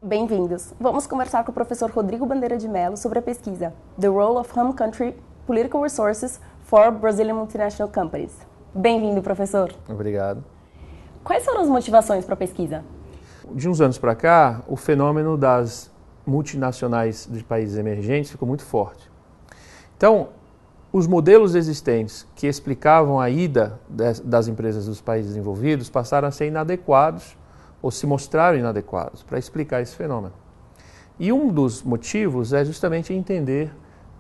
Bem-vindos! Vamos conversar com o professor Rodrigo Bandeira de Mello sobre a pesquisa The Role of Home Country Political Resources for Brazilian Multinational Companies. Bem-vindo, professor! Obrigado. Quais foram as motivações para a pesquisa? De uns anos para cá, o fenômeno das multinacionais de países emergentes ficou muito forte. Então, os modelos existentes que explicavam a ida das empresas dos países envolvidos passaram a ser inadequados ou se mostraram inadequados para explicar esse fenômeno. E um dos motivos é justamente entender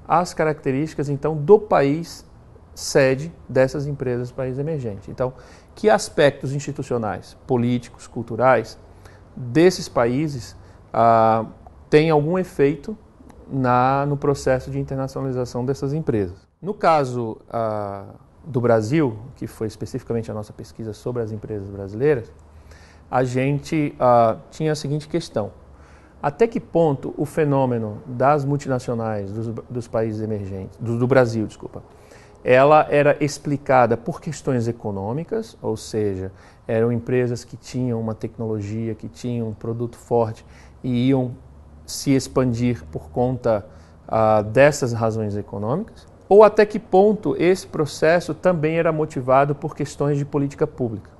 as características, então, do país sede dessas empresas do país emergente. Então, que aspectos institucionais, políticos, culturais desses países têm algum efeito no processo de internacionalização dessas empresas. No caso do Brasil, que foi especificamente a nossa pesquisa sobre as empresas brasileiras, a gente tinha a seguinte questão: até que ponto o fenômeno das multinacionais dos países emergentes, do Brasil, ela era explicada por questões econômicas, ou seja, eram empresas que tinham uma tecnologia, que tinham um produto forte e iam se expandir por conta dessas razões econômicas, ou até que ponto esse processo também era motivado por questões de política pública.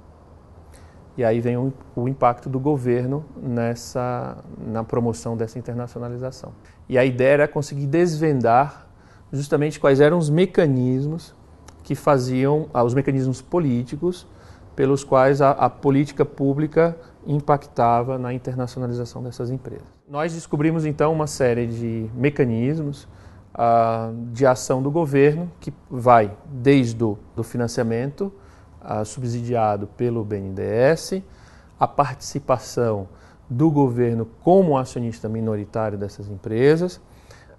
E aí vem o impacto do governo na promoção dessa internacionalização. E a ideia era conseguir desvendar justamente quais eram os mecanismos que faziam, os mecanismos políticos pelos quais a política pública impactava na internacionalização dessas empresas. Nós descobrimos então uma série de mecanismos de ação do governo que vai desde o financiamento subsidiado pelo BNDES, a participação do governo como acionista minoritário dessas empresas,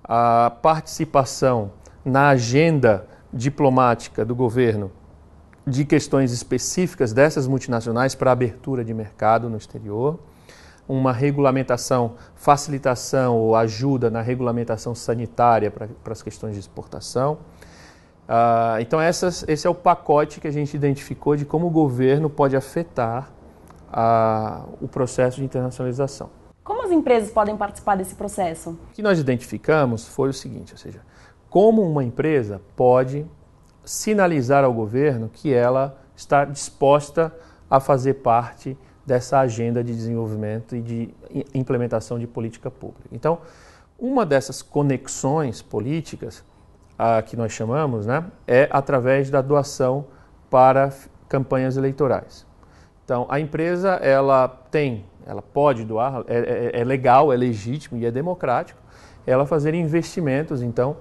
a participação na agenda diplomática do governo de questões específicas dessas multinacionais para abertura de mercado no exterior, uma regulamentação, facilitação ou ajuda na regulamentação sanitária para as questões de exportação. Então esse é o pacote que a gente identificou de como o governo pode afetar o processo de internacionalização. Como as empresas podem participar desse processo? O que nós identificamos foi o seguinte, ou seja, como uma empresa pode sinalizar ao governo que ela está disposta a fazer parte dessa agenda de desenvolvimento e de implementação de política pública. Então, uma dessas conexões políticas que nós chamamos, é através da doação para campanhas eleitorais. Então, a empresa ela pode doar, é legal, é legítimo e é democrático ela fazer investimentos, então,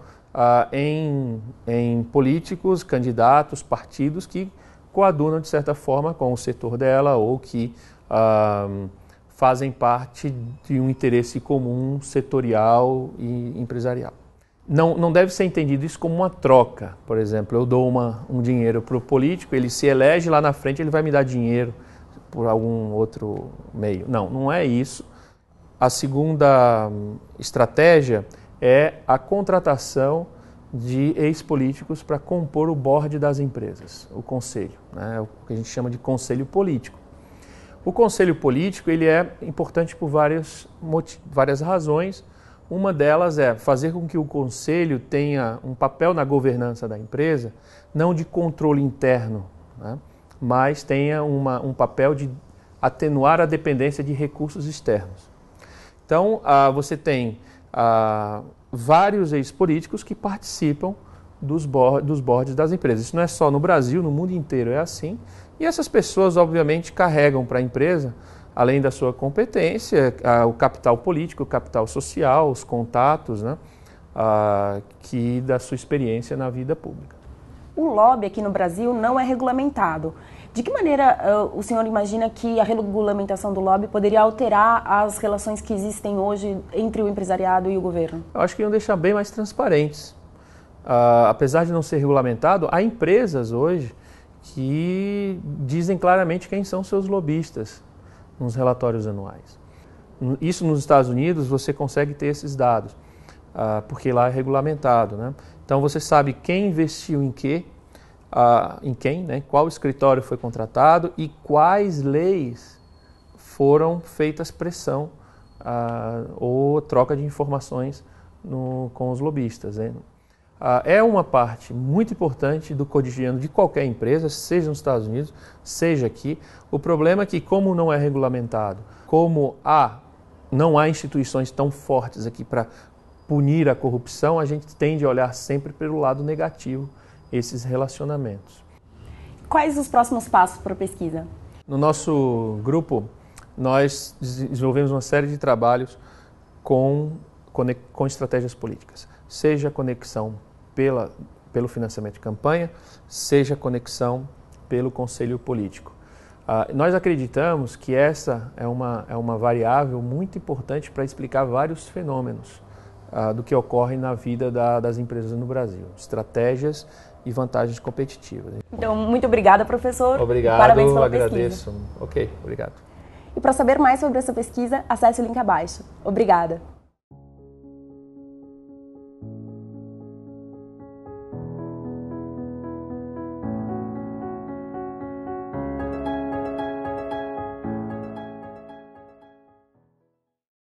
em políticos, candidatos, partidos que coadunam, de certa forma, com o setor dela ou que fazem parte de um interesse comum setorial e empresarial. Não deve ser entendido isso como uma troca. Por exemplo, eu dou um dinheiro para o político, ele se elege, lá na frente ele vai me dar dinheiro por algum outro meio. Não é isso. A segunda estratégia é a contratação de ex-políticos para compor o board das empresas, o conselho, o que a gente chama de conselho político. O conselho político ele é importante por várias razões. Uma delas é fazer com que o conselho tenha um papel na governança da empresa, não de controle interno, mas tenha um papel de atenuar a dependência de recursos externos. Então, você tem vários ex-políticos que participam dos boards das empresas. Isso não é só no Brasil, no mundo inteiro é assim. E essas pessoas, obviamente, carregam para a empresa, além da sua competência, o capital político, o capital social, os contatos, que da sua experiência na vida pública. O lobby aqui no Brasil não é regulamentado. De que maneira o senhor imagina que a regulamentação do lobby poderia alterar as relações que existem hoje entre o empresariado e o governo? Eu acho que iam deixar bem mais transparentes. Apesar de não ser regulamentado, há empresas hoje que dizem claramente quem são seus lobistas nos relatórios anuais. Isso nos Estados Unidos você consegue ter esses dados, porque lá é regulamentado, Então você sabe quem investiu em quê, qual escritório foi contratado e quais leis foram feitas pressão ou troca de informações com os lobistas, né? É uma parte muito importante do cotidiano de qualquer empresa, seja nos Estados Unidos, seja aqui. O problema é que, como não é regulamentado, como não há instituições tão fortes aqui para punir a corrupção, a gente tende a olhar sempre pelo lado negativo esses relacionamentos. Quais os próximos passos para a pesquisa? No nosso grupo, nós desenvolvemos uma série de trabalhos com estratégias políticas, seja conexão pelo financiamento de campanha, seja conexão pelo conselho político. Nós acreditamos que essa é uma variável muito importante para explicar vários fenômenos do que ocorre na vida das empresas no Brasil, estratégias e vantagens competitivas. Então, muito obrigada, professor. Obrigado, parabéns pela agradeço. pesquisa. Ok, obrigado. E para saber mais sobre essa pesquisa, acesse o link abaixo. Obrigada.